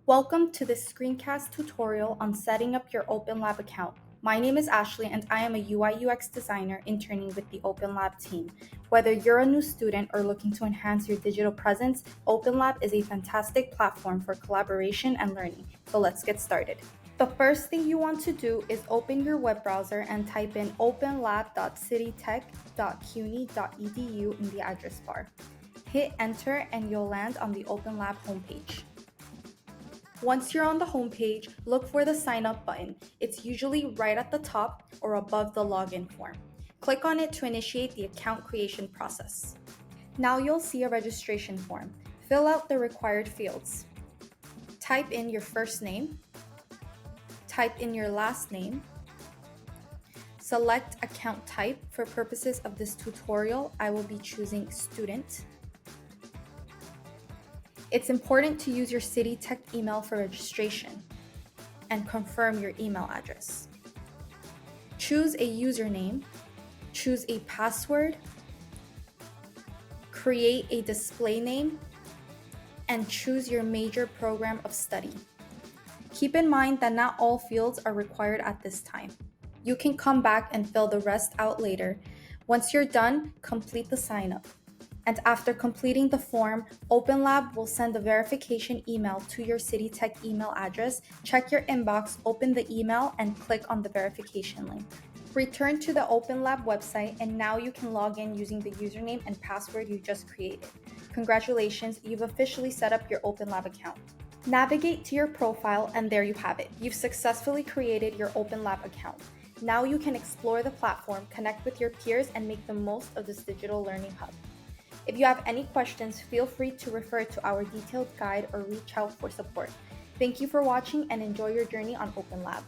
Welcome to this screencast tutorial on setting up your OpenLab account. My name is Ashley and I am a UI/UX designer interning with the OpenLab team. Whether you're a new student or looking to enhance your digital presence, OpenLab is a fantastic platform for collaboration and learning. So let's get started. The first thing you want to do is open your web browser and type in openlab.citytech.cuny.edu in the address bar. Hit enter and you'll land on the OpenLab homepage. Once you're on the homepage, look for the sign up button. It's usually right at the top or above the login form. Click on it to initiate the account creation process. Now you'll see a registration form. Fill out the required fields. Type in your first name. Type in your last name. Select account type. For purposes of this tutorial, I will be choosing student. It's important to use your City Tech email for registration and confirm your email address. Choose a username, choose a password, create a display name, and choose your major program of study. Keep in mind that not all fields are required at this time. You can come back and fill the rest out later. Once you're done, complete the sign up. And after completing the form, OpenLab will send a verification email to your City Tech email address. Check your inbox, open the email, and click on the verification link. Return to the OpenLab website, and now you can log in using the username and password you just created. Congratulations, you've officially set up your OpenLab account. Navigate to your profile, and there you have it. You've successfully created your OpenLab account. Now you can explore the platform, connect with your peers, and make the most of this digital learning hub. If you have any questions, feel free to refer to our detailed guide or reach out for support. Thank you for watching and enjoy your journey on OpenLab.